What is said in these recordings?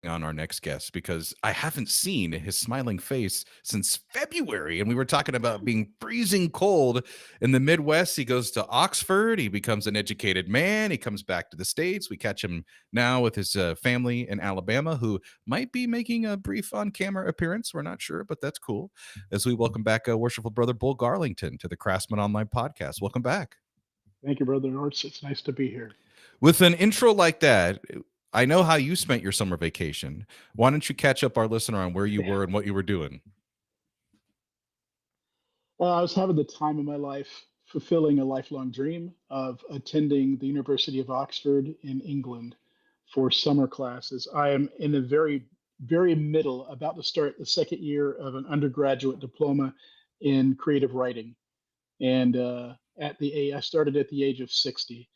on our next guest because I haven't seen his smiling face since February. And we were talking about being freezing cold in the Midwest. He goes to Oxford. He becomes an educated man. He comes back to the States. We catch him now with his family in Alabama, who might be making a brief on camera appearance. We're not sure, but that's cool. As we welcome back worshipful brother Bull Garlington to the Craftsman Online podcast. Welcome back. Thank you, Brother Arts. It's nice to be here. With an intro like that, I know how you spent your summer vacation. Why don't you catch up our listener on where you were and what you were doing? I was having the time of my life, fulfilling a lifelong dream of attending the University of Oxford in England for summer classes. I am in the very middle, about to start the second year of an undergraduate diploma in creative writing. And I started at the age of 60,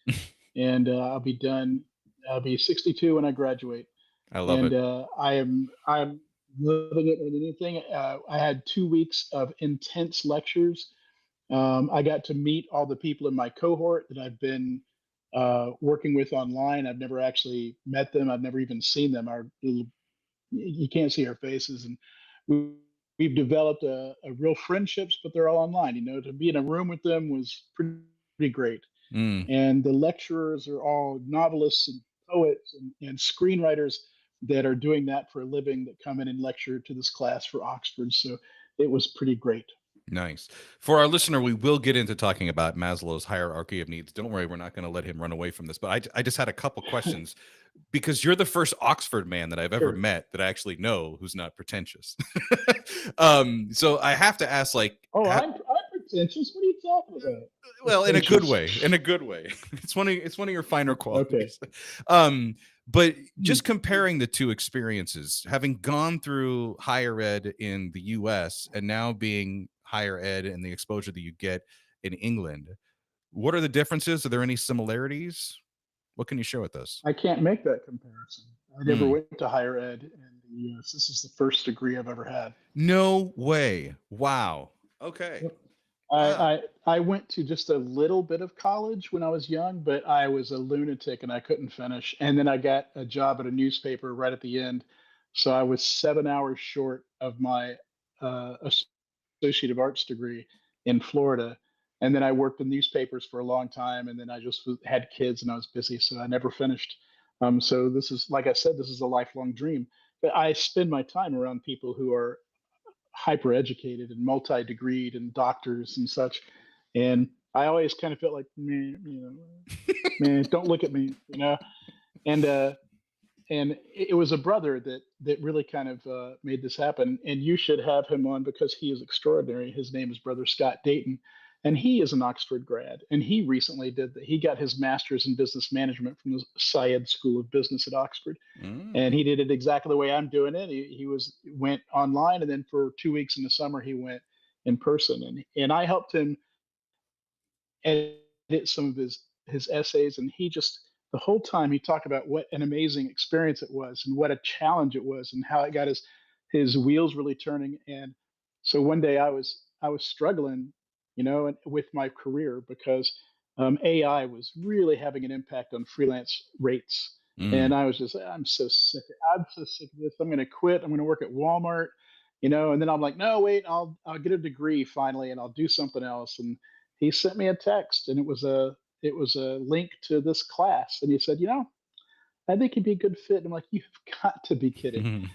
and I'll be done. I'll be 62 when I graduate. I love And it. I'm loving it and anything. I had 2 weeks of intense lectures. I got to meet all the people in my cohort that I've been working with online. I've never actually met them. I've never even seen them. You can't see our faces, and we, we've developed a real friendships, but they're all online. To be in a room with them was pretty great. Mm. And the lecturers are all novelists and poets and screenwriters that are doing that for a living that come in and lecture to this class for Oxford. So it was pretty great. Nice. For our listener, we will get into talking about Maslow's hierarchy of needs. Don't worry, we're not going to let him run away from this. But I just had a couple questions because you're the first Oxford man that I've ever Sure. met that I actually know who's not pretentious. So I have to ask, like, Oh, I'm pretentious. What are you talking about? well, in a good Pretentious. way. In a good way. It's one of your finer Okay. qualities. But Hmm. just comparing the two experiences, having gone through higher ed in the US and now being higher ed and the exposure that you get in England, what are the differences? Are there any similarities? What can you share with us? I can't make that comparison. I never Mm. went to higher ed in the US. This is the first degree I've ever had. No way. Wow. Okay. Yep. Wow. I went to just a little bit of college when I was young, but I was a lunatic and I couldn't finish. And then I got a job at a newspaper right at the end, so I was 7 hours short of my uh, associate of arts degree in Florida. And then I worked in newspapers for a long time, and then had kids and I was busy, so I never finished. So this is, like I said, this is a lifelong dream. But I spend my time around people who are hyper educated and multi degreed and doctors and such. And I always kind of felt like, man, man, don't look at me. And it was a brother that really kind of made this happen. And you should have him on because he is extraordinary. His name is Brother Scott Dayton, and he is an Oxford grad. And he recently did that. He got his master's in business management from the Syed School of Business at Oxford, and Mm. he did it exactly the way I'm doing it. He went online, and then for 2 weeks in the summer he went in person, and I helped him edit some of his essays, and he just the whole time he talked about what an amazing experience it was and what a challenge it was and how it got his wheels really turning. And so one day I was struggling, with my career because AI was really having an impact on freelance rates. Mm. And I was just, I'm so sick of this. I'm going to quit. I'm going to work at Walmart, and then I'm like, no, wait, I'll get a degree finally and I'll do something else. And he sent me a text, and it was a link to this class, and he said, I think you'd be a good fit. I'm like, you've got to be kidding.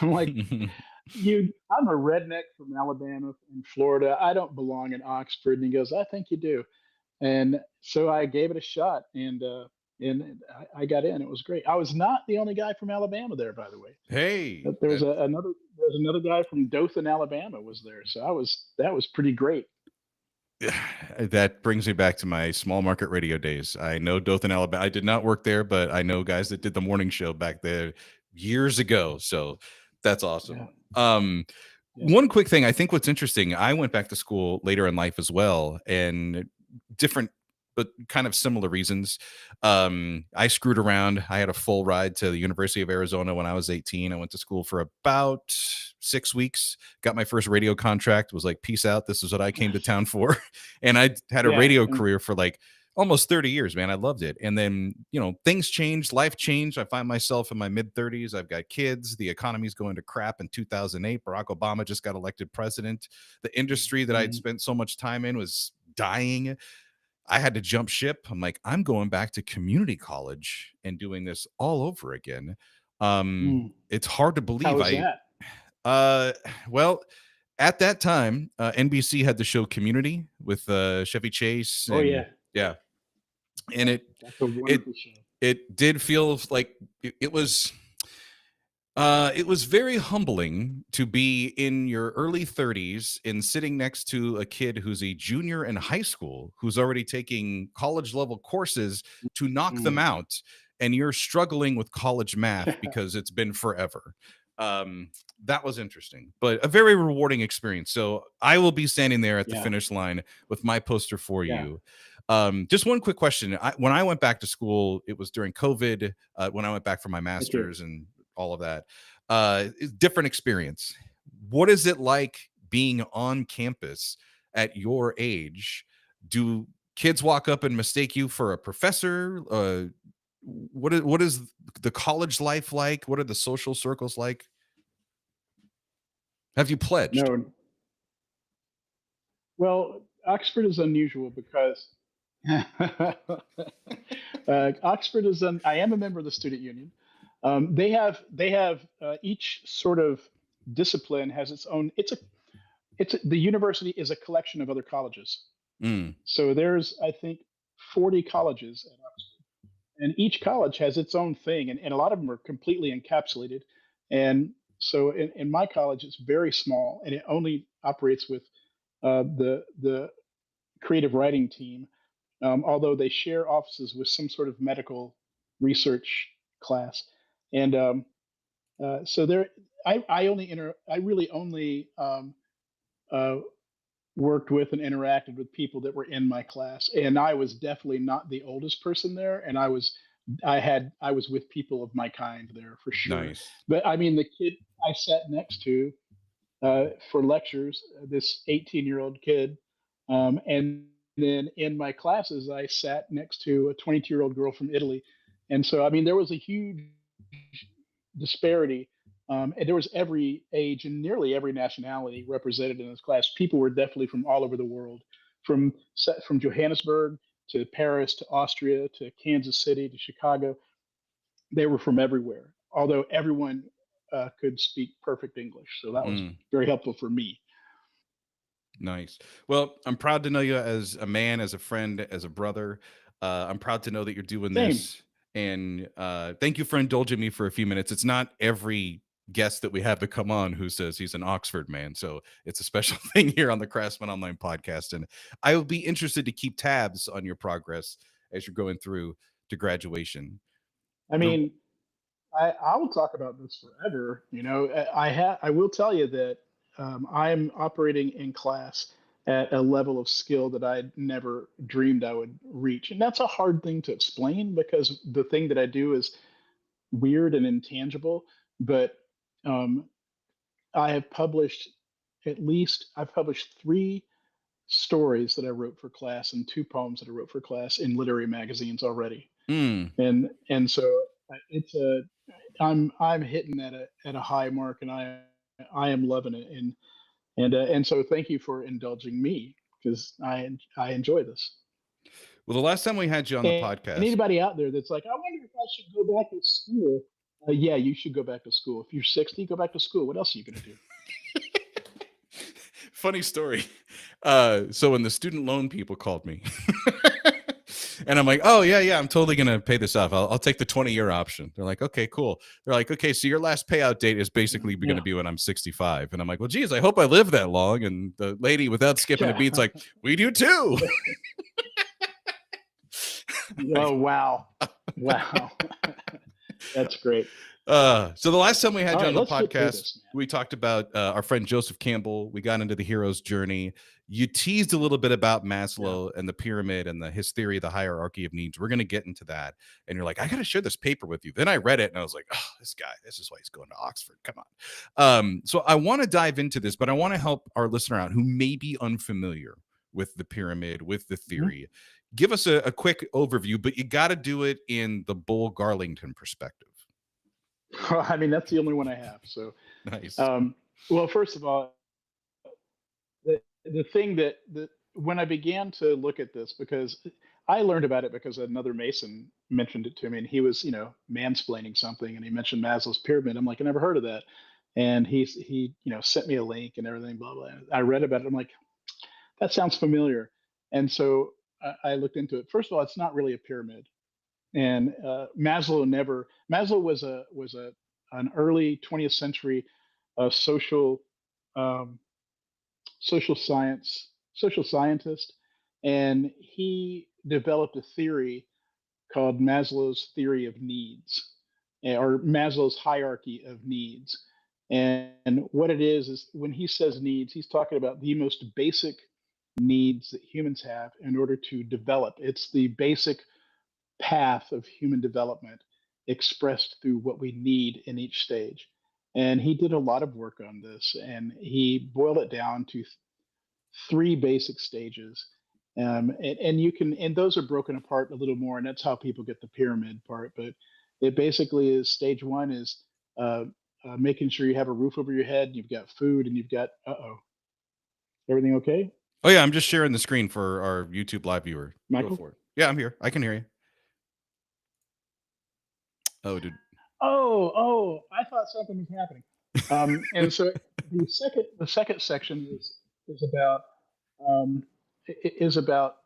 I'm like, I'm a redneck from Alabama and Florida. I don't belong in Oxford. And he goes, I think you do. And so I gave it a shot, and I got in. It was great. I was not the only guy from Alabama there, by the way. Hey, There was another guy from Dothan, Alabama, was there. So that was pretty great. that brings me back to my small market radio days. I know Dothan, Alabama. I did not work there, but I know guys that did the morning show back there years ago. So that's Yeah, awesome. yeah. One quick thing. I think what's interesting, I went back to school later in life as well, and different but kind of similar reasons. I screwed around. I had a full ride to the University of Arizona when I was 18. I went to school for about 6 weeks, got my first radio contract, was like, peace out. This is what I came to town for. And I had a Yeah, radio and career for like Almost 30 years, man. I loved it. And then, things changed, life changed. I find myself in my mid 30s. I've got kids. The economy's going to crap in 2008. Barack Obama just got elected president. The industry that I'd Mhm. spent so much time in was dying. I had to jump ship. I'm like, I'm going back to community college and doing this all over again. Mm. It's hard to How believe. was that? Uh, well, at that time, NBC had the show Community with Chevy Chase, Oh and yeah, yeah, and yeah, it that's a it wonderful show. it did feel like it was very humbling to be in your early 30s and sitting next to a kid who's a junior in high school who's already taking college level courses to knock them Mm. out, and you're struggling with college math because it's been forever. Um, that was interesting, but a very rewarding experience. So I will be standing there at the Yeah, finish line with my poster for yeah. you. Just one quick question. When I went back to school, it was during COVID. When I went back for my Okay. master's and all of that, different experience. What is it like being on campus at your age? Do kids walk up and mistake you for a professor? What is the college life like? What are the social circles like? Have you pledged? No, well, Oxford is unusual because Oxford is. I am a member of the student union. They have each sort of discipline has its own. The university is a collection of other colleges. Mm, So there's, I think, 40 colleges at Oxford, and each college has its own thing, and a lot of them are completely encapsulated. And so in my college, it's very small, and it only operates with the creative writing team, although they share offices with some sort of medical research class. And so there, I really only uh, worked with and interacted with people that were in my class, and I was definitely not the oldest person there, and I was with people of my kind there for sure. nice. But I mean, the kid I sat next to for lectures, this 18-year-old kid, and then in my classes, I sat next to a 22-year-old girl from Italy, and so I mean, there was a huge disparity. And there was every age and nearly every nationality represented in this class. People were definitely from all over the world, from Johannesburg to Paris to Austria to Kansas City to Chicago. They were from everywhere. Although everyone could speak perfect English, so that was Mm. very helpful for me. Nice. Well, I'm proud to know you as a man, as a friend, as a brother. I'm proud to know that you're doing Same. this. And thank you for indulging me for a few minutes. It's not every guest that we have to come on who says he's an Oxford man. So it's a special thing here on the Craftsman Online podcast. And I will be interested to keep tabs on your progress as you're going through to graduation. I The mean, I will talk about this forever. You know, I will tell you that I'm operating in class at a level of skill that I never dreamed I would reach, and that's a hard thing to explain because the thing that I do is weird and intangible. But um, I have published I've published three stories that I wrote for class and two poems that I wrote for class in literary magazines already, mm, and so it's a I'm hitting at a high mark, and I am loving it, and so thank you for indulging me because I enjoy this. well, the last time we had you on the And podcast, anybody out there that's like, I wonder if I should go back to school. Yeah, you should go back to school. If you're 60, go back to school. What else are you going to do? funny story. So when the student loan people called me, and I'm like, oh yeah, yeah, I'm totally gonna pay this off. I'll take the 20-year option. They're like, okay, cool. They're like, okay, so your last payout date is basically going to Yeah, be when I'm 65. And I'm like, well, geez, I hope I live that long. And the lady, without skipping a yeah. beat's like, we do too. Oh wow, wow, that's great. So the last time we had All you on right, the let's get through podcast, this, man. we talked about our friend Joseph Campbell. We got into the hero's journey. You teased a little bit about Yeah. Maslow and the pyramid and his theory, the hierarchy of needs. We're going to get into that. And you're like, I got to share this paper with you. Then I read it and I was like, oh, this guy, this is why he's going to Oxford. Come on. So I want to dive into this, but I want to help our listener out who may be unfamiliar with the pyramid, with the Mhm. theory. give us a quick overview, but you got to do it in the Bull Garlington perspective. I mean, that's the only one I have. So, Nice. um, well, first of all, the thing that when I began to look at this, because I learned about it because another Mason mentioned it to me, and he was, mansplaining something, and he mentioned Maslow's pyramid. I'm like, I never heard of that, and he, sent me a link and everything, blah blah. I read about it. I'm like, that sounds familiar, and so I looked into it. First of all, it's not really a pyramid, and Maslow was a an early 20th century social um, social science social scientist, and he developed a theory called Maslow's theory of needs, or Maslow's hierarchy of needs. And what it is when he says needs, he's talking about the most basic needs that humans have in order to develop. It's the basic path of human development expressed through what we need in each stage. And he did a lot of work on this, and he boiled it down to three basic stages. And you can, and those are broken apart a little more, and that's how people get the pyramid part. But it basically is stage one is uh, making sure you have a roof over your head, and you've got food, and you've got, everything okay, Oh yeah, I'm just sharing the screen for our YouTube live viewer. Go Michael? for it. Yeah, I'm here. I can hear you. Oh, dude. I thought something was happening. And so the second section is about um, is about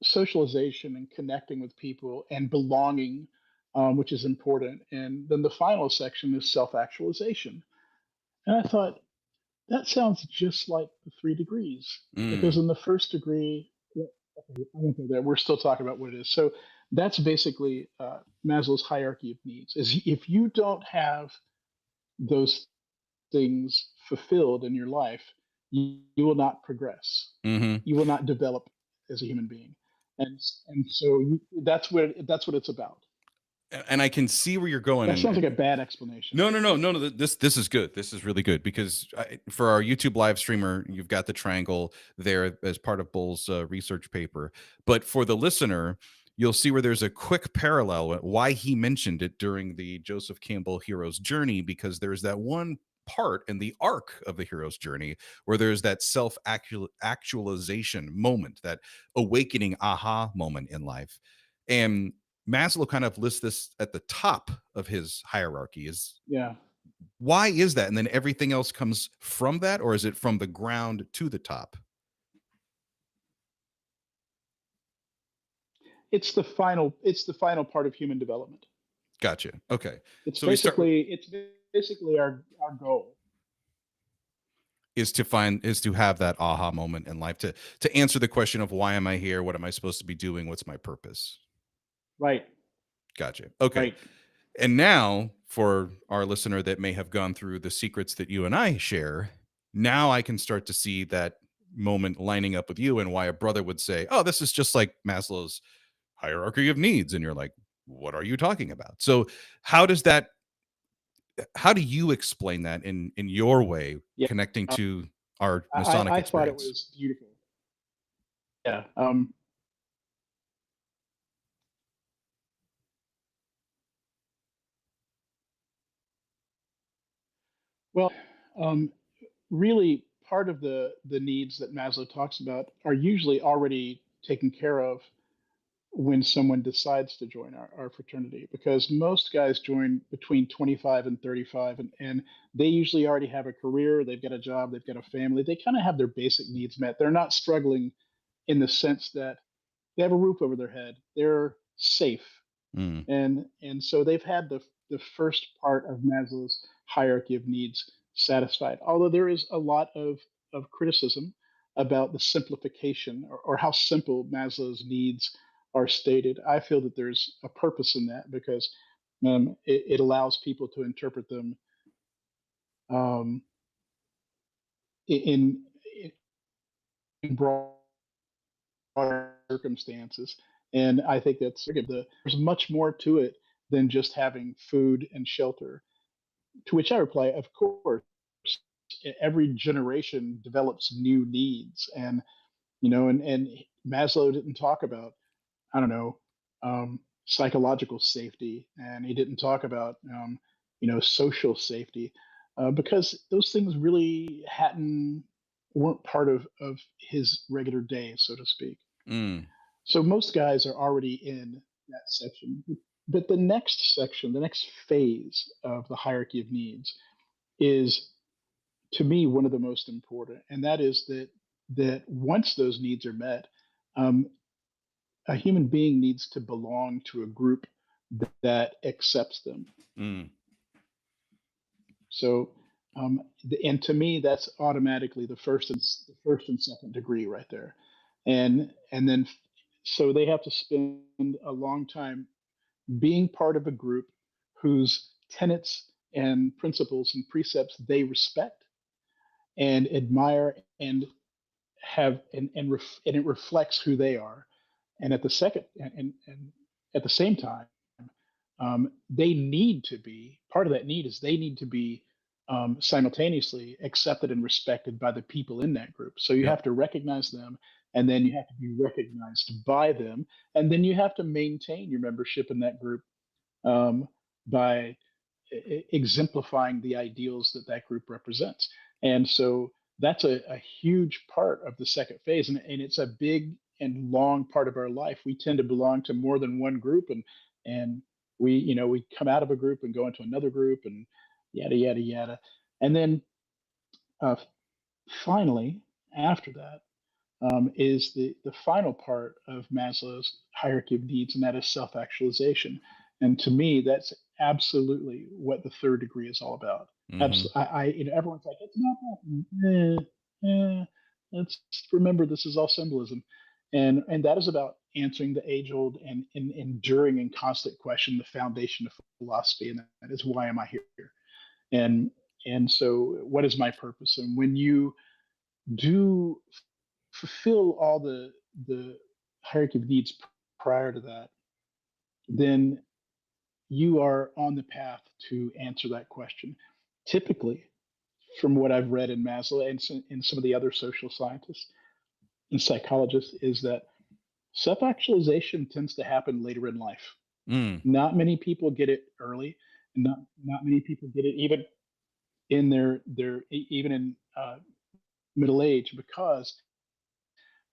socialization and connecting with people and belonging, which is important. And then the final section is self-actualization. And I thought that sounds just like the 3 degrees, because Mm, in the first degree, yeah, okay, I won't go there. We're still talking about what it is. So that's basically Maslow's hierarchy of needs. Is if you don't have those things fulfilled in your life, you will not progress. hmm. You will not develop as a human being, and so that's what it's about. And I can see where you're going. That sounds And like a bad explanation. no, no, no, no, no. This is good. This is really good because for our YouTube live streamer, you've got the triangle there as part of Bull's research paper. But for the listener, you'll see where there's a quick parallel why he mentioned it during the Joseph Campbell hero's journey, because there's that one part in the arc of the hero's journey where there's that self actualization moment, that awakening aha moment in life. And Maslow kind of lists this at the top of his hierarchy. Is Yeah, why is that? And then everything else comes from that, or is it from the ground to the top? it's the final part of human development. Gotcha. Okay. It's So we start with basically it's basically our goal. is to have that aha moment in life, to answer the question of why am I here? What am I supposed to be doing? What's my purpose? Right, Gotcha. Okay. right. And now, for our listener that may have gone through the secrets that you and I share, now I can start to see that moment lining up with you and why a brother would say, "Oh, this is just like Maslow's hierarchy of needs." And you're like, "What are you talking about?" So, how does that how do you explain that in your way Yeah, connecting to our Masonic I thought it experience? was beautiful. Yeah. Well, um, really, part of the needs that Maslow talks about are usually already taken care of when someone decides to join our fraternity, because most guys join between 25 and 35, and they usually already have a career, they've got a job, they've got a family, they kind of have their basic needs met. They're not struggling in the sense that they have a roof over their head, they're safe, Mm, and so they've had the first part of Maslow's hierarchy of needs satisfied. Although there is a lot of criticism about the simplification, or how simple Maslow's needs are stated, I feel that there's a purpose in that, because it allows people to interpret them um, in, in broad circumstances. And I think there's much more to it than just having food and shelter. To which I reply, of course, every generation develops new needs, and Maslow didn't talk about, I don't know, psychological safety, and he didn't talk about, social safety, because those things really hadn't weren't part of his regular day, so to speak. Mm, So most guys are already in that section. But the next section, the next phase of the hierarchy of needs is, to me, one of the most important, and that is that once those needs are met, um, a human being needs to belong to a group that accepts them. mm. So, and to me, that's automatically the first and second degree right there, and then so they have to spend a long time being part of a group whose tenets and principles and precepts they respect and admire and and it reflects who they are. And at the second and at the same time, they need to be part of that need is they need to be simultaneously accepted and respected by the people in that group. So you Yep. have to recognize them, and then you have to be recognized by them, and then you have to maintain your membership in that group um, by exemplifying the ideals that that group represents. And so that's a huge part of the second phase, and it's a big and long part of our life. We tend to belong to more than one group, and we come out of a group and go into another group, and yada yada yada. And then uh, finally, after that, is the final part of Maslow's hierarchy of needs, and that is self actualization. And to me, that's absolutely what the third degree is all about. Hmm. Everyone's like, it's not that. Let's remember this is all symbolism, and that is about answering the age old and enduring and constant question, the foundation of philosophy, and that is why am I here? And and so, what is my purpose? And when you do fulfill all the hierarchy of needs prior to that, then you are on the path to answer that question. Typically, from what I've read in Maslow and in some of the other social scientists and psychologists, is that self-actualization tends to happen later in life. Mm. Not many people get it early, and not many people get it even in even in middle age, because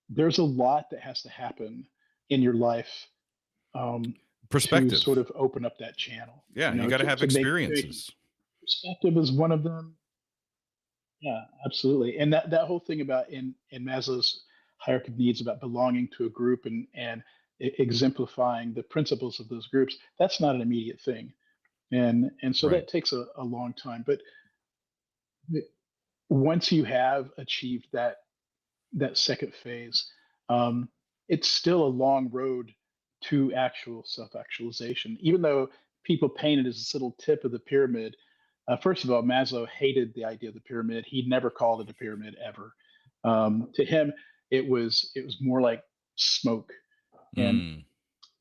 there's a lot that has to happen in your life um, to sort Perspective. of open up that channel. Yeah, you got to have To make experiences. perspective is one of them. Yeah, absolutely. And that whole thing about in Maslow's hierarchy of needs about belonging to a group and exemplifying the principles of those groups, that's not an immediate thing, and so Right. that takes a long time. But once you have achieved that second phase, um, it's still a long road to actual self-actualization. Even though people paint it as this little tip of the pyramid, first of all, Maslow hated the idea of the pyramid. He never called it a pyramid ever. To him, it was more like smoke. And Mm.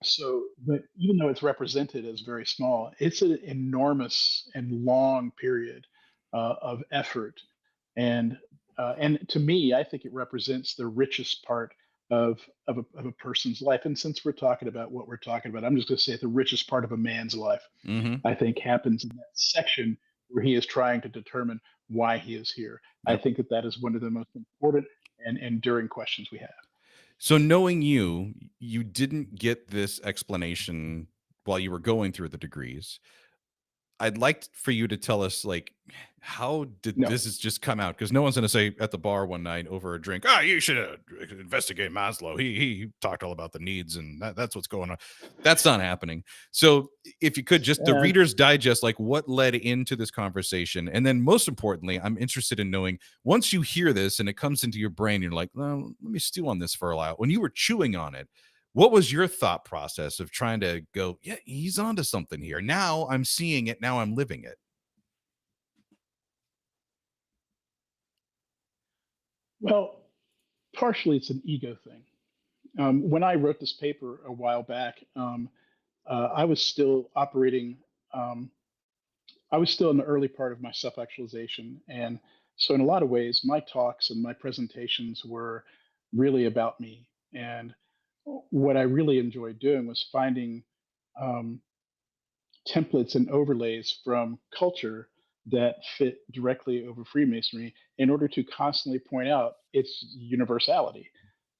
so, but even though it's represented as very small, it's an enormous and long period of effort, and and to me, I think it represents the richest part of a person's life. And since we're talking about what we're talking about, I'm just going to say the richest part of a man's life, Hmm. I think, happens in that section where he is trying to determine why he is here. I Yep. think that is one of the most important and enduring questions we have. So knowing you, you didn't get this explanation while you were going through the degrees. I'd like for you to tell us, like, how did No. this has just come out? Because no one's going to say at the bar one night over a drink, "Ah, you should investigate Maslow. He talked all about the needs, and that's what's going on." That's not happening. So, if you could just the Uh, Reader's Digest, like what led into this conversation, and then most importantly, I'm interested in knowing once you hear this and it comes into your brain, you're like, "Well, let me stew on this for a while." When you were chewing on it, what was your thought process of trying to go, yeah, he's onto something here. Now I'm seeing it. Now I'm living it. well, partially it's an ego thing. When I wrote this paper a while back, I was still operating. Um, I was still in the early part of my self-actualization, and so in a lot of ways, my talks and my presentations were really about me. And what I really enjoyed doing was finding um, templates and overlays from culture that fit directly over Freemasonry in order to constantly point out its universality.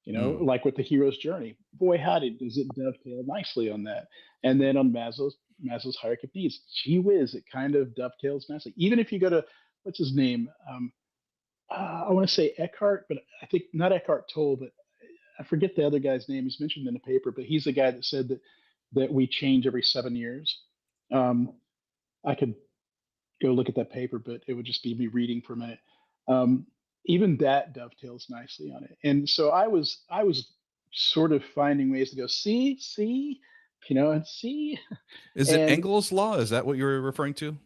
You know, Mm. like with the hero's journey, boy, howdy, does it dovetail nicely on that. And then on Maslow's hierarchy of needs, gee whiz, it kind of dovetails nicely. Even if you go to what's his name, I want to say Eckhart, but I think not Eckhart Tolle, but I forget the other guy's name. He's mentioned in the paper, but he's the guy that said that we change every 7 years. Um, I could go look at that paper, but it would just be me reading for a minute. Um, Even that dovetails nicely on it. And so I was sort of finding ways to go, see, and see. Is it And Engel's law? Is that what you were referring to?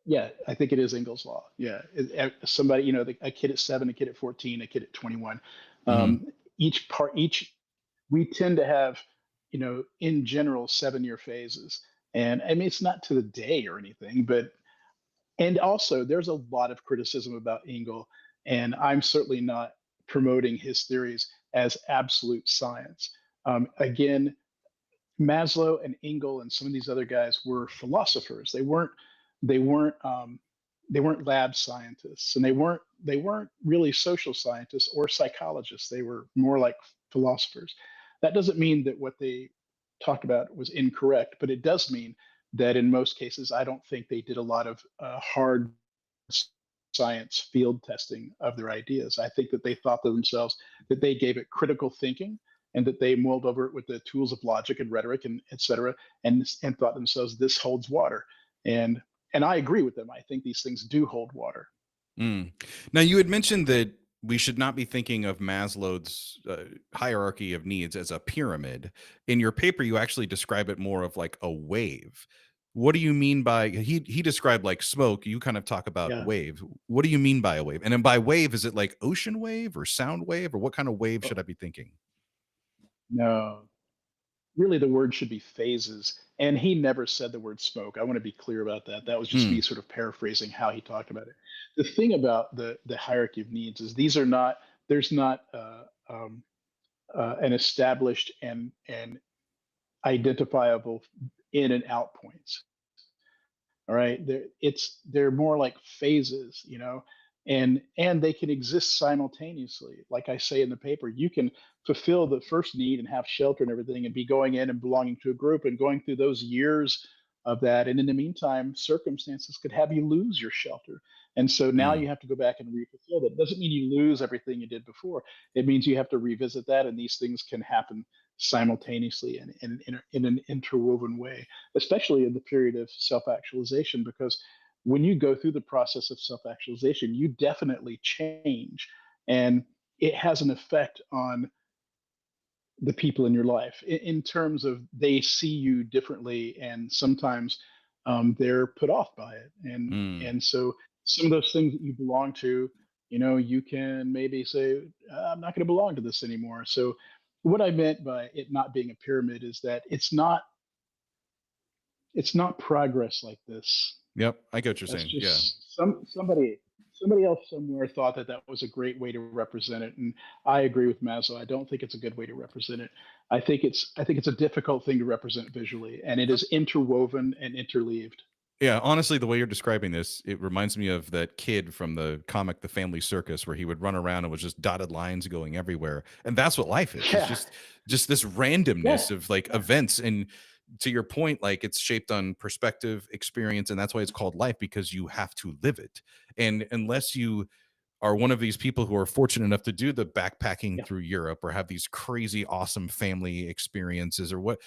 yeah, I think it is Engel's law. Yeah. Somebody, a kid at 7, a kid at 14, a kid at 21. Hmm. Um, we tend to have, in general, 7-year phases. And I mean, it's not to the day or anything, but and also there's a lot of criticism about Engel, and I'm certainly not promoting his theories as absolute science. Again, Maslow and Engel and some of these other guys were philosophers. They weren't they weren't lab scientists, and they weren't really social scientists or psychologists. They were more like philosophers. That doesn't mean that what they talked about was incorrect, but it does mean that in most cases, I don't think they did a lot of hard science field testing of their ideas. I think that they thought to themselves that they gave it critical thinking and that they mulled over it with the tools of logic and rhetoric and et cetera, and thought themselves this holds water. And and I agree with them. I think these things do hold water. Mm. Now, you had mentioned that we should not be thinking of Maslow's hierarchy of needs as a pyramid. In your paper, you actually describe it more of like a wave. What do you mean by he described like smoke? You kind of talk about Yeah. wave. What do you mean by a wave? And then by wave, is it like ocean wave or sound wave, or what kind of wave should Oh, I be thinking? no, really the word should be phases. And he never said the word smoke. I want to be clear about that. That was just me Mm, sort of paraphrasing how he talked about it. The thing about the hierarchy of needs is these are not there's not an established and identifiable in and out points. All right, they're more like phases, and they can exist simultaneously. Like I say in the paper, you can fulfill the first need and have shelter and everything, and be going in and belonging to a group and going through those years of that. And in the meantime, circumstances could have you lose your shelter, and so now mm, you have to go back and refulfill that. It doesn't mean you lose everything you did before. It means you have to revisit that, and these things can happen simultaneously and in an interwoven way, especially in the period of self actualization, because when you go through the process of self actualization, you definitely change. And it has an effect on the people in your life in terms of they see you differently, and sometimes they're put off by it. And mm. so some of those things that you belong to, you can maybe say, I'm not going to belong to this anymore. So what I meant by it not being a pyramid is that it's not progress like this. Yep, I get what you're That's saying. Yeah. just somebody else somewhere thought that that was a great way to represent it, and I agree with Maslow. I don't think it's a good way to represent it. I think it's a difficult thing to represent visually, and it is interwoven and interleaved. Yeah, honestly, the way you're describing this, it reminds me of that kid from the comic The Family Circus where he would run around and was just dotted lines going everywhere. And that's what life is. It's Yeah, just this yeah, randomness of like yeah, events. And to your point, like it's shaped on perspective, experience, and that's why it's called life because you have to live it. And unless you are one of these people who are fortunate enough to do the backpacking yeah. through Europe or have these crazy awesome family experiences or what,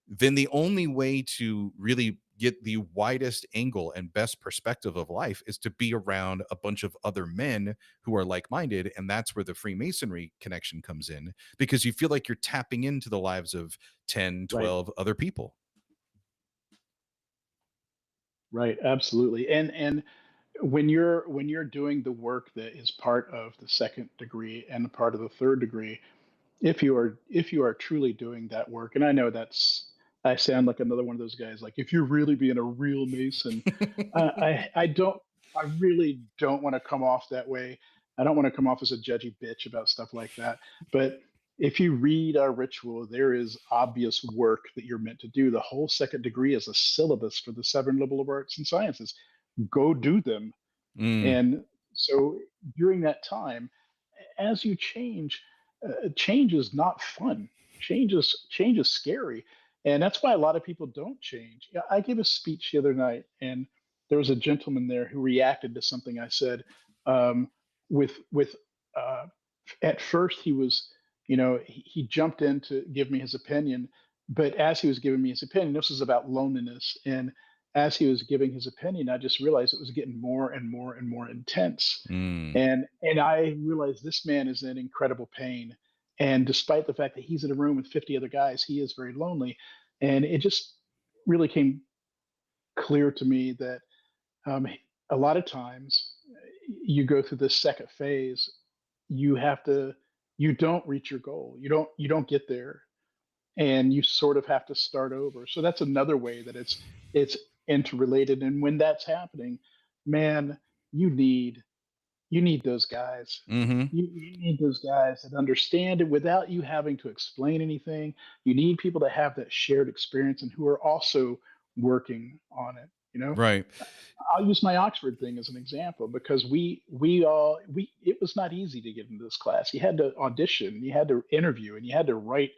then the only way to really get the widest angle and best perspective of life is to be around a bunch of other men who are like-minded, and that's where the Freemasonry connection comes in because you feel like you're tapping into the lives of 10, Right, 12 other people. right, absolutely. And when you're doing the work that is part of the second degree and a part of the third degree, if you are truly doing that work, and I know I sound like another one of those guys, like if you're really being a real mason, I really don't want to come off that way. I don't want to come off as a judgy bitch about stuff like that, but if you read our ritual, there is obvious work that you're meant to do. The whole second degree is a syllabus for the seven liberal arts and sciences. Go do them. Mm, And so during that time, as you change is not fun. Change is scary, and that's why a lot of people don't change. Yeah, I gave a speech the other night, and there was a gentleman there who reacted to something I said. Um, with uh, at first he was, he jumped in to give me his opinion, but as he was giving me his opinion, this was about loneliness, and as he was giving his opinion, I just realized it was getting more and more and more intense, mm, and I realized this man is in incredible pain. And despite the fact that he's in a room with 50 other guys, he is very lonely. And it just really came clear to me that um, a lot of times you go through this second phase, you have to, you don't reach your goal. You don't get there, and you sort of have to start over. So that's another way that it's interrelated. And when that's happening, man, you need you need those guys. mm-hmm. You need those guys that understand it without you having to explain anything. You need people that have that shared experience and who are also working on it. Right. I'll use my Oxford thing as an example because we it was not easy to get into this class. You had to audition, you had to interview, and you had to write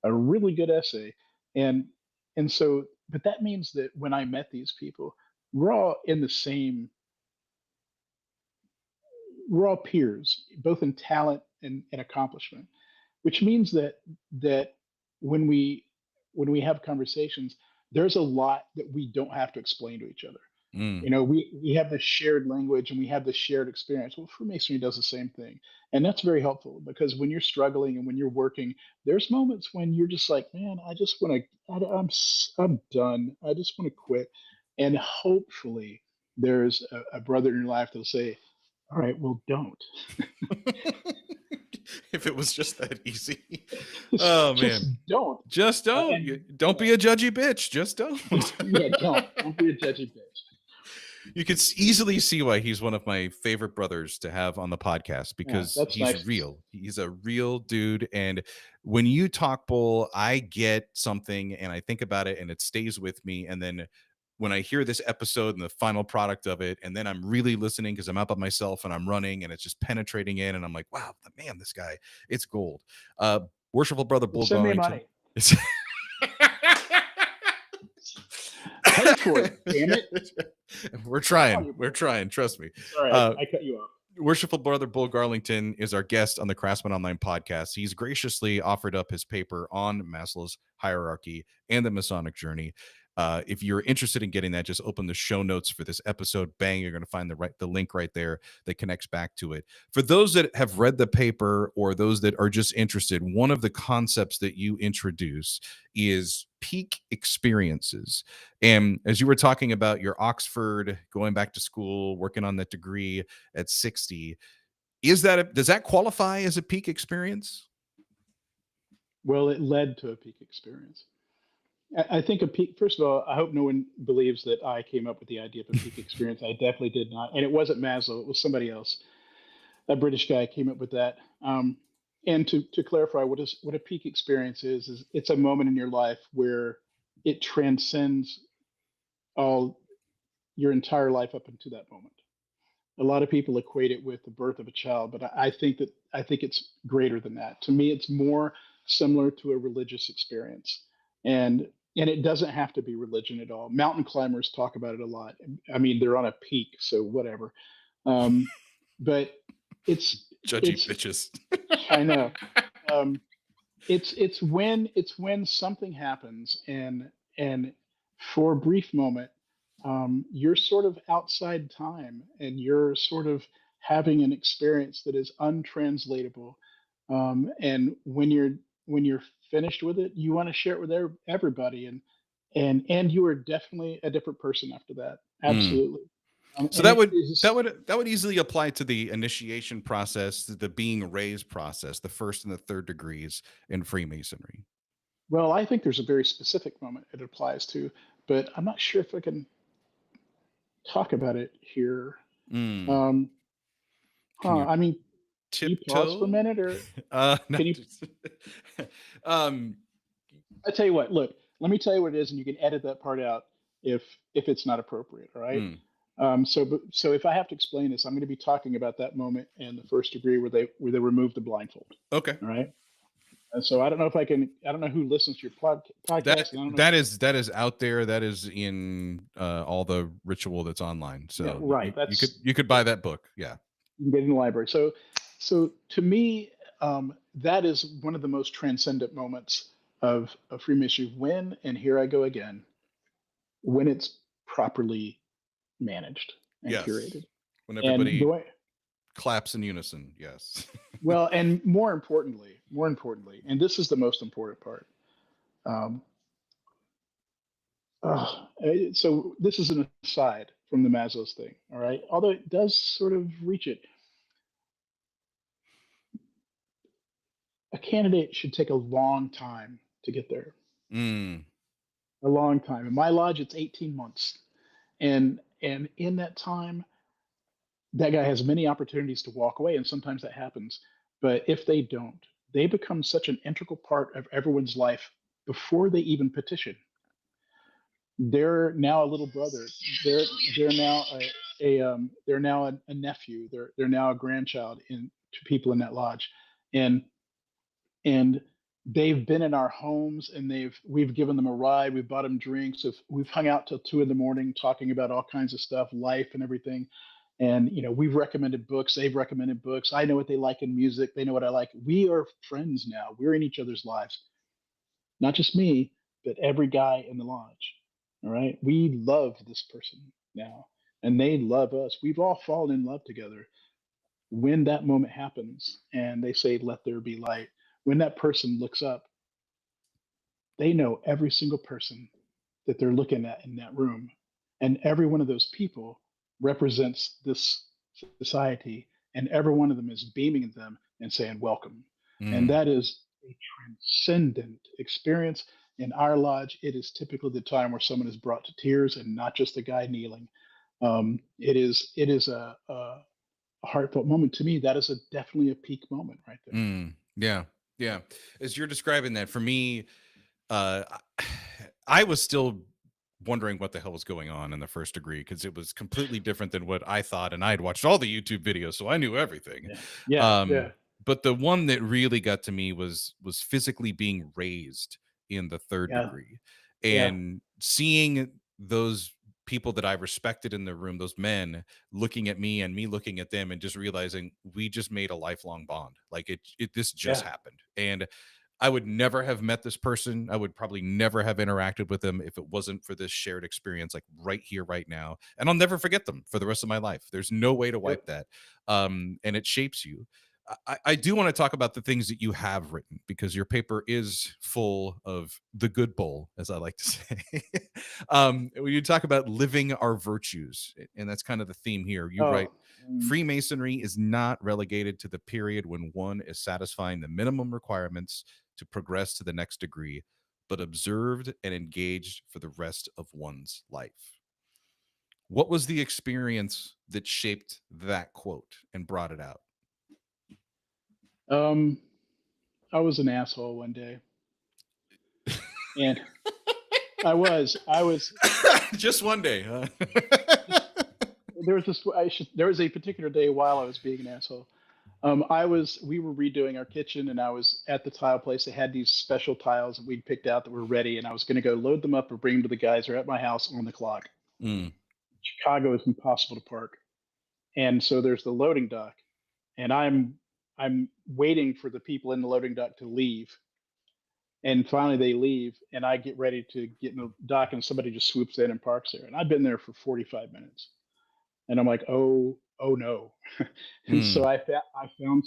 a really good essay. And so, but that means that when I met these people, we're all in the same we're all peers, both in talent and accomplishment, which means that when we when we have conversations, there's a lot that we don't have to explain to each other. Mm. We have this shared language and we have this shared experience. Well, Freemasonry does the same thing, and that's very helpful because when you're struggling and when you're working, there's moments when you're just like, man, I just want to, I'm done. I just want to quit, and hopefully there's a brother in your life that'll say, all right, well, don't. If it was just that easy. just Oh just man. don't. Just don't. And Don't be a judgy bitch. Just don't. yeah, don't be a judgy bitch. You could easily see why he's one of my favorite brothers to have on the podcast Yeah, because that's he's nice to see. real. He's a real dude. And when you talk bull, I get something and I think about it and it stays with me. And then when I hear this episode and the final product of it, and then I'm really listening because I'm out by myself and I'm running and it's just penetrating in, and I'm like, wow, man, this guy, it's gold. Uh, Worshipful Brother Well, Bull send me Garlington. money. Pay for it, damn it. We're Come on, trying. you We're trying. Trust me. sorry, Uh, I cut you off. Worshipful Brother Bull Garlington is our guest on the Craftsman Online podcast. He's graciously offered up his paper on Maslow's hierarchy and the Masonic journey. If you're interested in getting that, just open the show notes for this episode. Bang, you're going to find the link right there that connects back to it. For those that have read the paper or those that are just interested, one of the concepts that you introduce is peak experiences. And as you were talking about your Oxford, going back to school, working on that degree at 60, does that qualify as a peak experience? Well, it led to a peak experience. I think a peak. First of all, I hope no one believes that I came up with the idea of a peak experience. I definitely did not, and it wasn't Maslow. It was somebody else. A British guy came up with that. And to clarify, what a peak experience is it's a moment in your life where it transcends all your entire life up into that moment. A lot of people equate it with the birth of a child, but I think it's greater than that. To me, it's more similar to a religious experience, and it doesn't have to be religion at all. Mountain climbers talk about it a lot. I mean, they're on a peak, so whatever. Um, but it's Judgy it's bitches. I know. Um, it's when something happens and for a brief moment, you're sort of outside time and you're sort of having an experience that is untranslatable. And when you're finished with it, you want to share it with everybody, and you are definitely a different person after that. Mm. Absolutely. So And that it would is. that would easily apply to the initiation process, the being raised process, the first and the third degrees in Freemasonry. Well, I think there's a very specific moment it applies to, but I'm not sure if I can talk about it here. Mm. Um, Can Huh. you I mean, can you pause for a tiptoe? minute, or No, can you? just um, I tell you what. Look, let me tell you what it is, and you can edit that part out if it's not appropriate. All right. mm, So if I have to explain this, I'm going to be talking about that moment in the first degree where they remove the blindfold. okay. All right. And so I don't know if I can. I don't know who listens to your That podcast, and I don't know. that is out there. That is in all the ritual that's online. Yeah, So right. you could buy that book. Yeah. You can get it in the library. So to me, that is one of the most transcendent moments of Freemasonry. When, and here I go again, when it's properly managed and Yes. curated. When And the everybody way, claps in unison. Yes. well, and more importantly, and this is the most important part. Um, so this is an aside from the Maslow's thing, all right? Although it does sort of reach it. A candidate should take a long time to get there, Mm, a long time. In my lodge, it's 18 months, and in that time, that guy has many opportunities to walk away, and sometimes that happens. But if they don't, they become such an integral part of everyone's life before they even petition. They're now a little brother. They're they're now they're now a nephew. They're now a grandchild in to people in that lodge, and and they've been in our homes, and we've given them a ride. We've bought them drinks. If we've hung out till 2 in the morning talking about all kinds of stuff, life and everything. And we've recommended books. They've recommended books. I know what they like in music. They know what I like. We are friends now. We're in each other's lives. Not just me, but every guy in the lodge. All right. We love this person now, and they love us. We've all fallen in love together. When that moment happens and they say, "Let there be light," when that person looks up, they know every single person that they're looking at in that room. And every one of those people represents this society, and every one of them is beaming at them and saying, "Welcome." And mm. that is a transcendent experience. In our lodge, it is typically the time where someone is brought to tears, and not just a guy kneeling. It is a heartfelt moment to me. That is definitely a peak moment right there. Mm, yeah, yeah. As you're describing that, for me, uh, I was still wondering what the hell was going on in the first degree because it was completely different than what I thought, and I had watched all the YouTube videos, so I knew everything. Yeah, yeah, Um, yeah, but the one that really got to me was physically being raised in the third yeah, degree yeah, and seeing those people that I respected in the room, those men looking at me and me looking at them and just realizing we just made a lifelong bond. Like it this just yeah. happened. And I would never have met this person. I would probably never have interacted with them if it wasn't for this shared experience, like right here, right now. And I'll never forget them for the rest of my life. There's no way to Yep. wipe that. And it shapes you. I do want to talk about the things that you have written because your paper is full of the good bowl, as I like to say. When you talk about living our virtues, and that's kind of the theme here, you write Oh, mm, Freemasonry is not relegated to the period when one is satisfying the minimum requirements to progress to the next degree, but observed and engaged for the rest of one's life. What was the experience that shaped that quote and brought it out? um, I was an asshole one day, and I was Just one day, huh? just there was this. There was a particular day while I was being an asshole. We were redoing our kitchen, and I was at the tile place. They had these special tiles that we'd picked out that were ready, and I was going to go load them up or bring them to the guys. They're at my house on the clock. Mm, Chicago is impossible to park, and so there's the loading dock, and I'm waiting for the people in the loading dock to leave. And finally, they leave, and I get ready to get in the dock, and somebody just swoops in and parks there. And I've been there for 45 minutes, and I'm like, oh no. And so mm, I found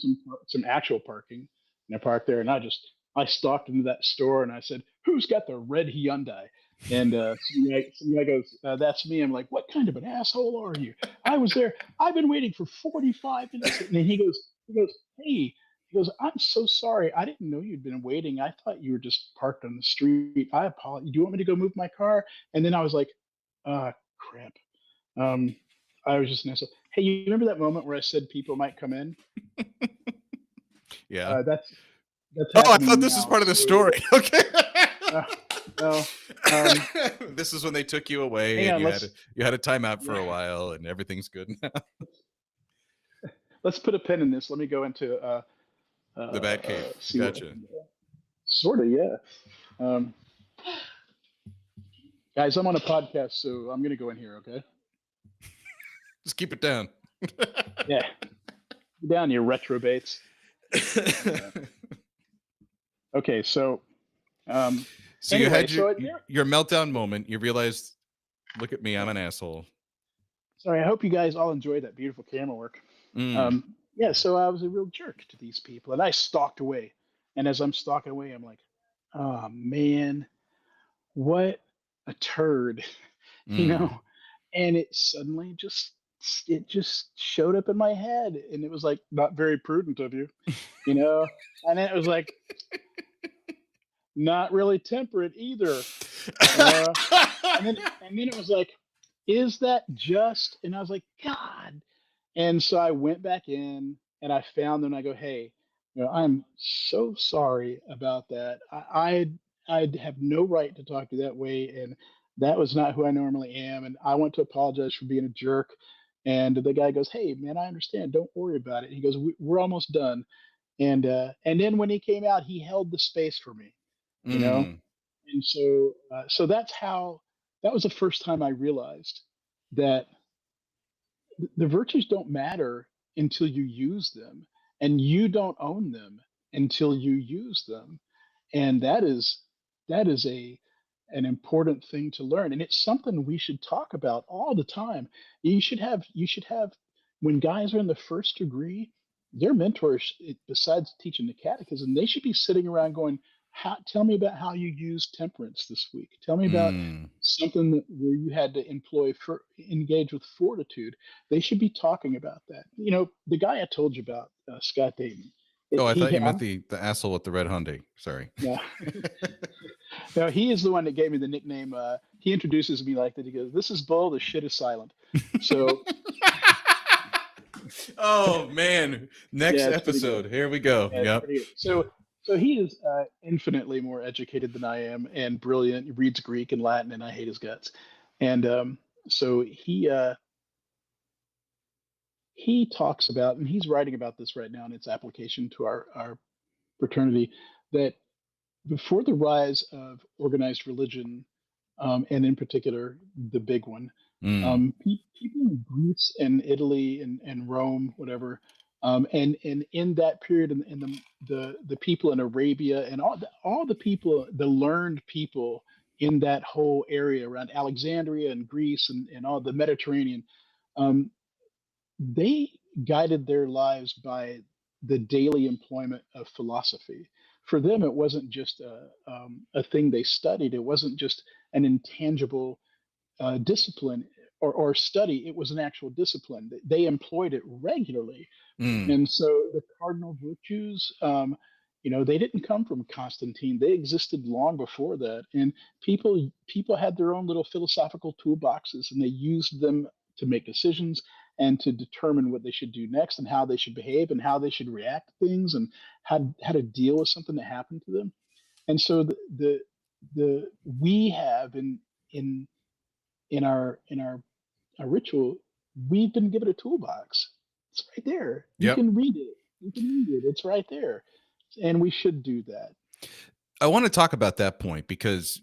some actual parking, and I parked there, and I stalked into that store, and I said, "Who's got the red Hyundai?" And some guy goes, "That's me." I'm like, "What kind of an asshole are you? I was there. I've been waiting for 45 minutes." And then he goes, "Hey." He goes, "I'm so sorry. I didn't know you'd been waiting. I thought you were just parked on the street. I apologize. Do you want me to go move my car?" And then I was like, "Ah, crap." Um, I was just an asshole. Hey, you remember that moment where I said people might come in? Yeah. That's Oh, I thought happening this was now. part of the So, story. Okay. uh, no, um, This is when they took you away hang and on. you had a timeout for Yeah, a while and everything's good now. let's put a pin in this. Let me go into The Bat Cave. see what I Gotcha. can do. Sort of, yeah. Um, guys, I'm on a podcast, so I'm gonna go in here. Okay. Just keep it down. Yeah. Down, you retrobates. Yeah. Okay, so um, So you anyway, had so your meltdown moment. You realized, look at me, I'm an asshole. sorry. I hope you guys all enjoyed that beautiful camera work. Mm. Yeah, so I was a real jerk to these people, and I stalked away. And as I'm stalking away, I'm like, oh man, what a turd, you know? Mm. And it just showed up in my head, and it was like not very prudent of you, you know. And then it was like not really temperate either. Uh, and then it was like, is that just? And I was like, God. And so I went back in and I found them and I go, hey, I'm so sorry about that. I have no right to talk to you that way, and that was not who I normally am. And I want to apologize for being a jerk. And the guy goes, hey, man, I understand. Don't worry about it. He goes, we're almost done. And then when he came out, he held the space for me, you know. Mm. And so that's how that was the first time I realized that the virtues don't matter until you use them, and you don't own them until you use them. And that is an important thing to learn, and it's something we should talk about all the time. You should have when guys are in the first degree, their mentors, besides teaching the catechism, they should be sitting around going, tell me about how you used temperance this week. Tell me about Mm. something where you had to engage with fortitude. They should be talking about that. The guy I told you about, Scott Dayton. Oh, I thought He, you meant I'm, the asshole with the red Hyundai. Sorry. no, no, he is the one that gave me the nickname. He introduces me like that. He goes, "This is Bull. The shit is silent." So Oh man. Next yeah, it's pretty good. episode. Here we go. Yeah, it's Yep. pretty good. So he is infinitely more educated than I am and brilliant. He reads Greek and Latin, and I hate his guts. And so he talks about, and he's writing about this right now in its application to our fraternity, that before the rise of organized religion, and in particular the big one, Mm. people in Greece and Italy and Rome, whatever, and in that period, and the people in Arabia and all the people, the learned people in that whole area around Alexandria and Greece and all the Mediterranean, um, they guided their lives by the daily employment of philosophy. For them, it wasn't just a thing they studied. It wasn't just an intangible discipline or study. It was an actual discipline. They employed it regularly. Mm. And so the cardinal virtues, they didn't come from Constantine. They existed long before that, and people had their own little philosophical toolboxes, and they used them to make decisions and to determine what they should do next, and how they should behave, and how they should react to things, and how to deal with something that happened to them. And so the we have in in our ritual, we've been given a toolbox. It's right there. You Yep. can read it. You can read it. It's right there. And we should do that. I want to talk about that point because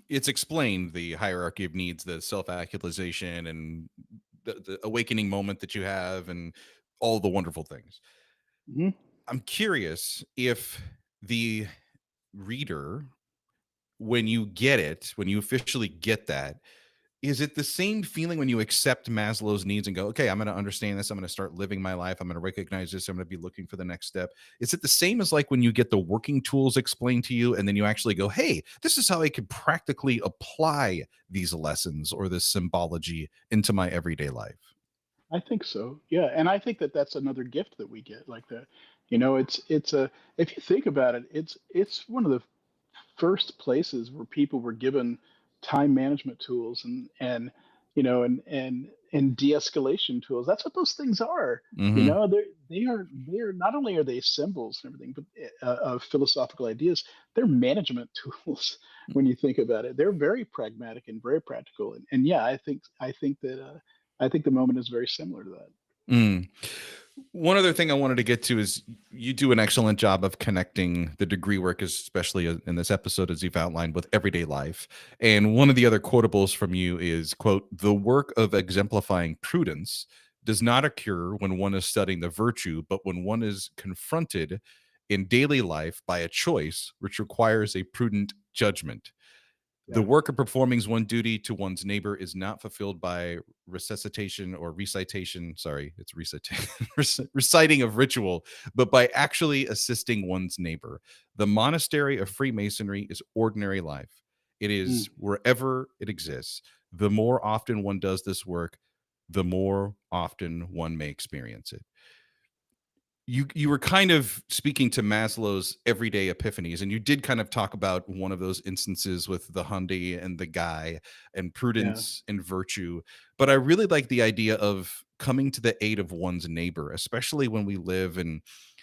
it's explained the hierarchy of needs, the self-actualization, and the awakening moment that you have, and all the wonderful things. Mhm. I'm curious if the reader, when you get it, when you officially get that, is it the same feeling when you accept Maslow's needs and go, okay, I'm going to understand this. I'm going to start living my life. I'm going to recognize this. I'm going to be looking for the next step. Is it the same as like when you get the working tools explained to you and then you actually go, hey, this is how I could practically apply these lessons or this symbology into my everyday life? I think so. Yeah, and I think that that's another gift that we get like that. It's a if you think about it, it's one of the first places where people were given time management tools, and and de-escalation tools. That's what those things are. Hmm. They're not only are they symbols and everything, but of philosophical ideas. They're management tools when you think about it. They're very pragmatic and very practical. And yeah, I think the moment is very similar to that. Mm. One other thing I wanted to get to is you do an excellent job of connecting the degree work, especially in this episode, as you've outlined, with everyday life. And one of the other quotables from you is, quote, "The work of exemplifying prudence does not occur when one is studying the virtue, but when one is confronted in daily life by a choice which requires a prudent judgment. The Yeah. work of performing one duty to one's neighbor is not fulfilled by resuscitation or recitation. Sorry, it's recitation, reciting of ritual, but by actually assisting one's neighbor. The monastery of Freemasonry is ordinary life. It is Mm. wherever it exists. The more often one does this work, the more often one may experience it. You were kind of speaking to Maslow's everyday epiphanies, and you did kind of talk about one of those instances with the Hyundai and the guy and Yeah. prudence and virtue. But I really like the idea of coming to the aid of one's neighbor, especially when we live in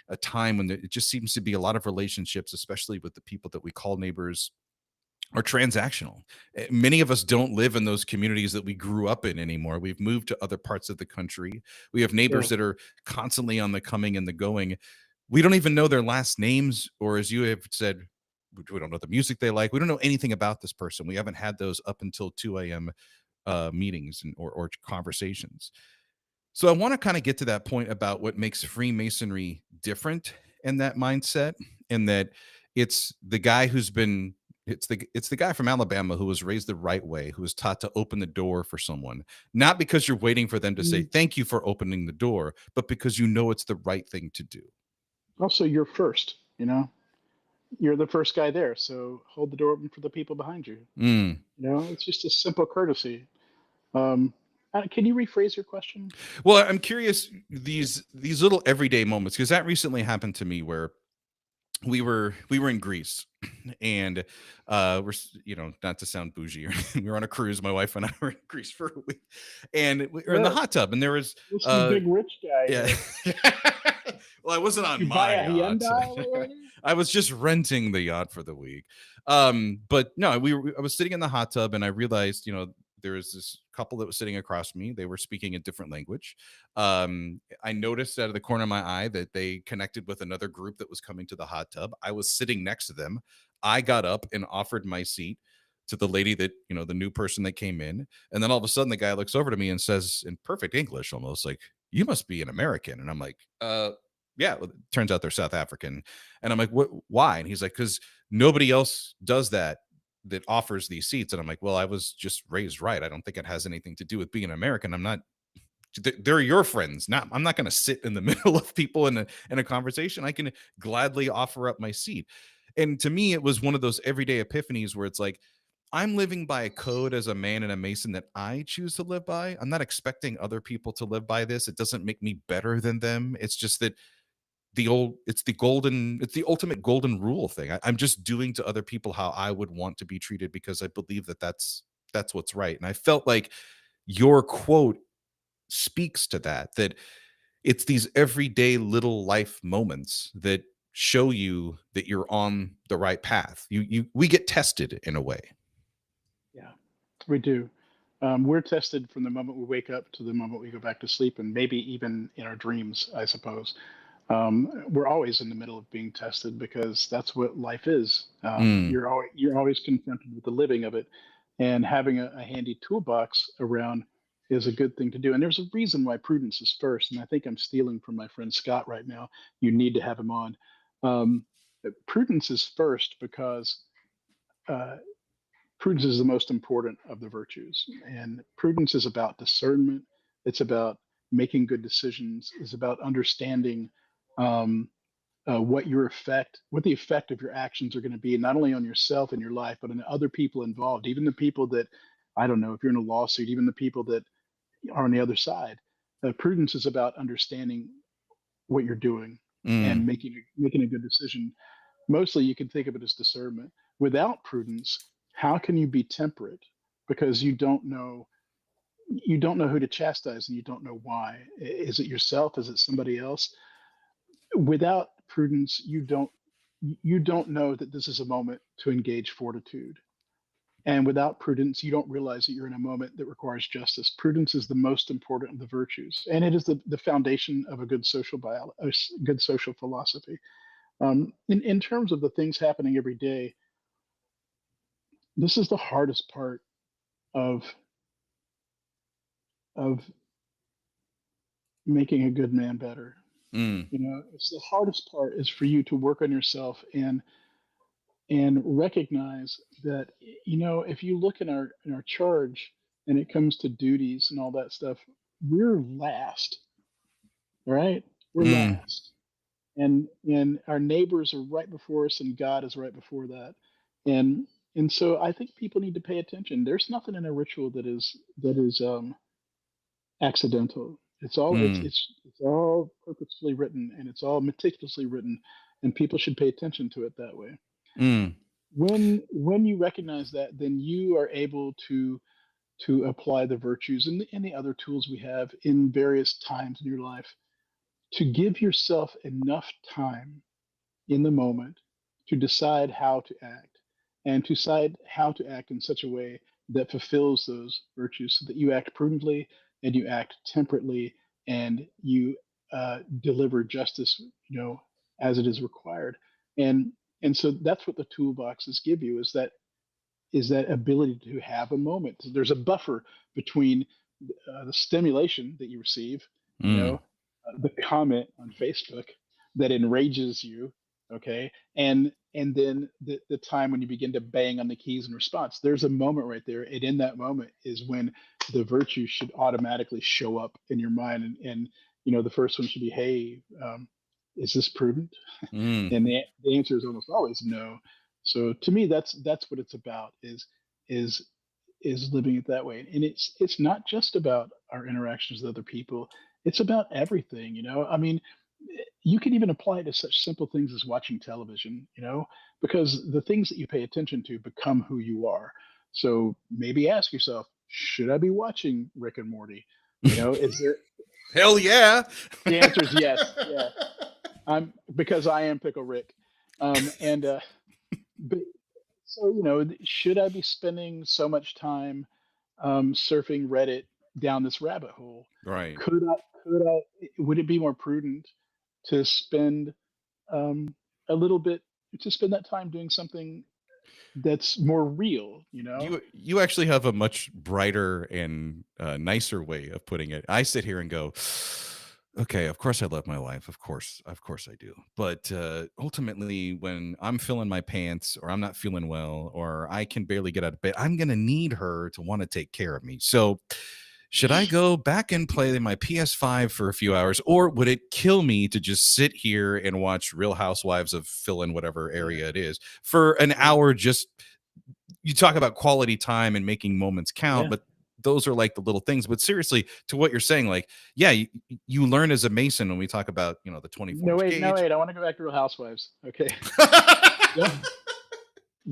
a time when it just seems to be a lot of relationships, especially with the people that we call neighbors, are transactional. Many of us don't live in those communities that we grew up in anymore. We've moved to other parts of the country. We have neighbors Sure. that are constantly on the coming and the going. We don't even know their last names, or as you have said, we don't know the music they like. We don't know anything about this person. We haven't had those up until 2 a.m. Meetings or conversations. So I want to kind of get to that point about what makes Freemasonry different in that mindset, and that it's the guy who's been it's the guy from Alabama who was raised the right way, who was taught to open the door for someone, not because you're waiting for them to say Mm. thank you for opening the door, but because you know it's the right thing to do. Also, you're first. You're the first guy there, so hold the door open for the people behind you. Mm. It's just a simple courtesy. Um, can you rephrase your question? Well, I'm curious these little everyday moments, because that recently happened to me where we were in Greece, and not to sound bougie or anything, we were on a cruise. My wife and I were in Greece for a week, and we were in the Yes, hot tub, and there was this is the uh big rich guy yeah. here. Well, I wasn't Did on you buy my a yacht. Hyundai while we're here? I was just renting the yacht for the week. But no, I was sitting in the hot tub, and I realized, there was this couple that was sitting across me. They were speaking a different language. I noticed out of the corner of my eye that they connected with another group that was coming to the hot tub. I was sitting next to them. I got up and offered my seat to the lady that, the new person that came in. And then all of a sudden the guy looks over to me and says in perfect English, almost like, "You must be an American." And I'm like, yeah, well, it turns out they're South African. And I'm like, "What, why?" And he's like, "Because nobody else does that offers these seats." And I'm like, "Well, I was just raised right. I don't think it has anything to do with being American. I'm not, they're your friends. Not, I'm not going to sit in the middle of people in a conversation. I can gladly offer up my seat." And to me, it was one of those everyday epiphanies where it's like, I'm living by a code as a man and a Mason that I choose to live by. I'm not expecting other people to live by this. It doesn't make me better than them. It's just that it's the ultimate golden rule thing. I'm just doing to other people how I would want to be treated, because I believe that that's what's right. And I felt like your quote speaks to that it's these everyday little life moments that show you that you're on the right path. We get tested in a way. Yeah, we do. We're tested from the moment we wake up to the moment we go back to sleep, and maybe even in our dreams, I suppose. We're always in the middle of being tested because that's what life is. Mm, You're always confronted with the living of it, and having a handy toolbox around is a good thing to do. And there's a reason why prudence is first. And I think I'm stealing from my friend Scott right now. You need to have him on. Um, Prudence is first because uh, prudence is the most important of the virtues, and prudence is about discernment. It's about making good decisions. It's about understanding um, what the effect of your actions are going to be, not only on yourself and your life, but on the other people involved, even the people that, I don't know, if you're in a lawsuit, even the people that are on the other side. Prudence is about understanding what you're doing and mm, making a good decision. Mostly, you can think of it as discernment. Without prudence, how can you be temperate? Because you don't know. you don't know who to chastise and you don't know why. Is it yourself? Is it somebody else? Without prudence, you don't know that this is a moment to engage fortitude. And without prudence, you don't realize that you're in a moment that requires justice. Prudence is the most important of the virtues, and it is the foundation of a good good social philosophy. In terms of the things happening every day, this is the hardest part of of making a good man better. Mm, You know, it's the hardest part is for you to work on yourself and recognize that, you know, if you look in our charge and it comes to duties and all that stuff, we're last, right? We're mm, last. And our neighbors are right before us and God is right before that. And so I think people need to pay attention. There's nothing in a ritual that is accidental. It's all mm, it's all purposefully written and it's all meticulously written, and people should pay attention to it that way. mm. When you recognize that, then you are able to apply the virtues and the other tools we have in various times in your life to give yourself enough time in the moment to decide how to act and to decide how to act in such a way that fulfills those virtues so that you act prudently and you act temperately and you deliver justice, you know, as it is required. And and so that's what the toolboxes give you is that ability to have a moment. There's a buffer between the stimulation that you receive, you Mm. know, the comment on Facebook that enrages you, okay, and then the time when you begin to bang on the keys in response. There's a moment right there, and in that moment is when the virtue should automatically show up in your mind, and you know, the first one should be, hey, is this prudent? Mm. And the answer is almost always no. So to me, that's what it's about is is living it that way. And it's not just about our interactions with other people. It's about everything, you know. I mean, you can even apply it to such simple things as watching television, you know, because the things that you pay attention to become who you are. So maybe ask yourself, should I be watching Rick and Morty? You know, is there Hell yeah. the answer is yes. Yeah. I'm because I am Pickle Rick. And but so, you know, should I be spending so much time surfing Reddit down this rabbit hole? Right. Could I would it be more prudent to spend um, a little bit to spend that time doing something that's more real, you know? You actually have a much brighter and nicer way of putting it. I sit here and go, okay, of course I love my wife, of course I do. But ultimately, when I'm filling my pants, or I'm not feeling well, or I can barely get out of bed, I'm gonna need her to want to take care of me. So, should I go back and play my PS5 for a few hours, or would it kill me to just sit here and watch Real Housewives of fill in whatever Yeah. area it is for an Yeah. hour? Just you talk about quality time and making moments count, Yeah. but those are like the little things. But seriously, to what you're saying, like, yeah, you learn as a mason when we talk about, the 24 No inch wait, no gauge. wait. I want to go back to Real Housewives. Okay. Don't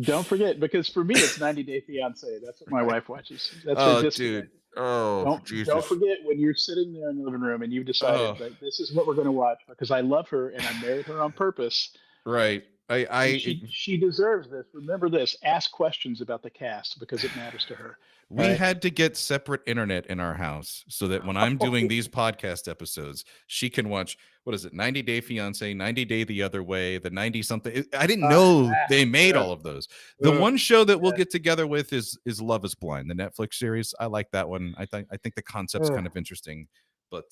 don't forget because for me it's 90 Day Fiance. That's what my Right. wife watches. That's her Oh, disconnect. dude. Oh, Don't Jesus. forget when you're sitting there in the living room and you've decided Oh, that this is what we're going to watch because I love her and I married her on purpose right. and she deserves this. Remember this. Ask questions about the cast because it matters to her. All We right. had to get separate internet in our house so that when I'm doing these podcast episodes, she can watch, what is it, 90 Day Fiance, 90 Day the Other Way, the 90 something. I didn't uh, know they made uh, all of those. The uh, one show that we'll yeah. get together with is Love is Blind, the Netflix series. I like that one. I think the concept's Uh, kind of interesting, but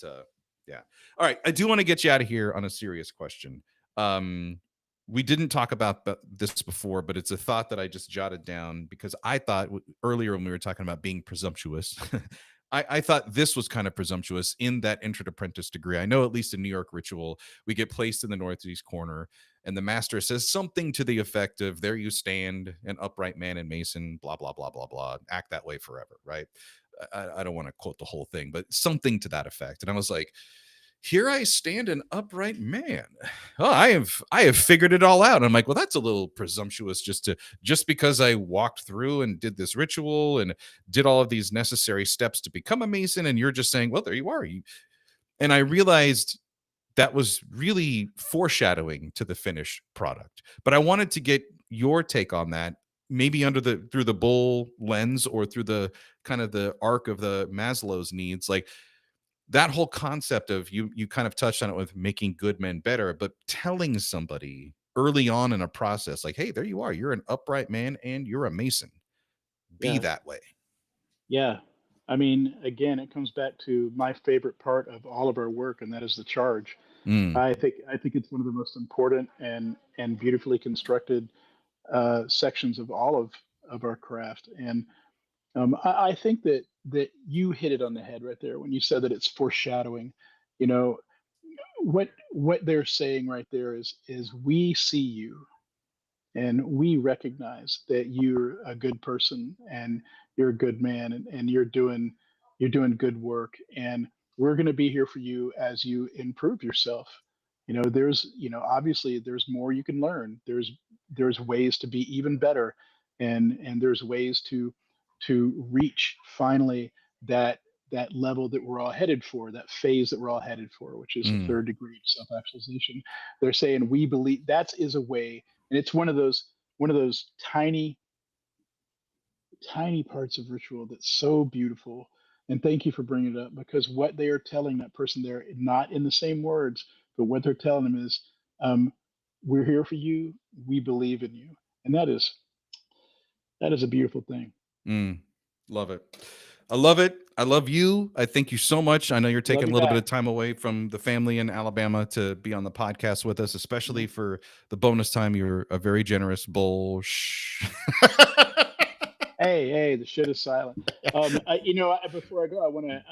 yeah. All right, I do want to get you out of here on a serious question. Um we didn't talk about this before, but it's a thought that I just jotted down because I thought earlier when we were talking about being presumptuous, I thought this was kind of presumptuous in that entered apprentice degree. I know at least in New York ritual, we get placed in the northeast corner, and the master says something to the effect of, "There you stand, an upright man and mason, blah blah blah blah blah. Act that way forever." Right? I don't want to quote the whole thing, but something to that effect. And I was like, here I stand an upright man. Oh, I have figured it all out. And I'm like, well, that's a little presumptuous just because I walked through and did this ritual and did all of these necessary steps to become a Mason. And you're just saying, well, there you are. And I realized that was really foreshadowing to the finished product. But I wanted to get your take on that, maybe through the bull lens or through the kind of the arc of the Maslow's needs. Like that whole concept of you kind of touched on it with making good men better, but telling somebody early on in a process, like, hey, there you are, you're an upright man and you're a Mason. Be Yeah. that way. Yeah. I mean, again, it comes back to my favorite part of all of our work, and that is the charge. Mm, I think it's one of the most important and beautifully constructed sections of all of our craft. And I think that you hit it on the head right there when you said that it's foreshadowing. You know, what they're saying right there is we see you and we recognize that you're a good person and you're a good man, and you're doing good work, and we're going to be here for you as you improve yourself. There's obviously there's more you can learn. There's ways to be even better, and there's ways to reach finally that that level that we're all headed for, that phase that we're all headed for, which is the mm, third degree of self-actualization. They're saying we believe that is a way, and it's one of those tiny parts of ritual that's so beautiful. And thank you for bringing it up, because what they are telling that person there, not in the same words, but what they're telling them is, um, we're here for you, we believe in you. And that is a beautiful thing. mm. Love it. I love it. I love you. I thank you so much. I know you're Love taking a you little bit of back. time away from the family in Alabama to be on the podcast with us, Yeah. especially for the bonus time. You're a very generous bull. Shh. Hey, the shit is silent. Before I go, I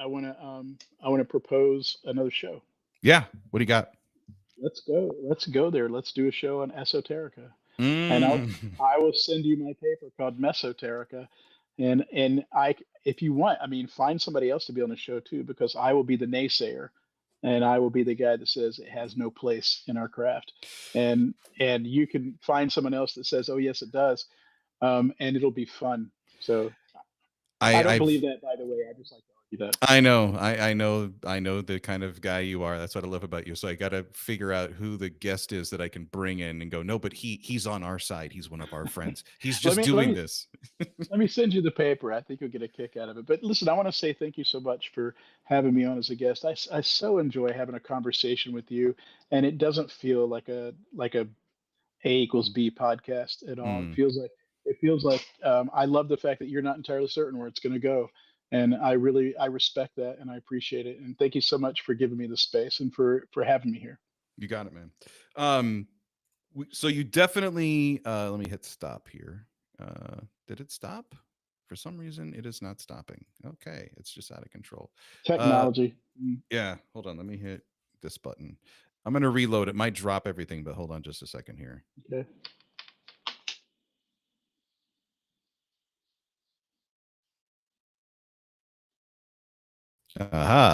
want to propose another show. Yeah. What do you got? Let's go there. Let's do a show on esoterica. And Mm. I will send you my paper called Mesoterica, and if you want, I mean, find somebody else to be on the show too, because I will be the naysayer, and I will be the guy that says it has no place in our craft, and you can find someone else that says, oh yes, it does, and it'll be fun. So I don't believe I've that, by the way. I just like to argue that. I know. I know the kind of guy you are. That's what I love about you. So I got to figure out who the guest is that I can bring in and go, no, but he's on our side. He's one of our friends. He's let just me let doing me this. Let me send you the paper. I think you'll get a kick out of it. But listen, I want to say thank you so much for having me on as a guest. I so enjoy having a conversation with you, and it doesn't feel like a A equals B podcast at all. It Mm, feels like I love the fact that you're not entirely certain where it's going to go, and I respect that and I appreciate it. And thank you so much for giving me the space and for having me here. you got it, man. Um, so you definitely let me hit stop here. Did it stop? For some reason, it is not stopping. Okay, it's just out of control. Uh, Technology. yeah, hold on. Let me hit this button. I'm gonna reload. It might drop everything, but hold on just a second here. Okay. Aha.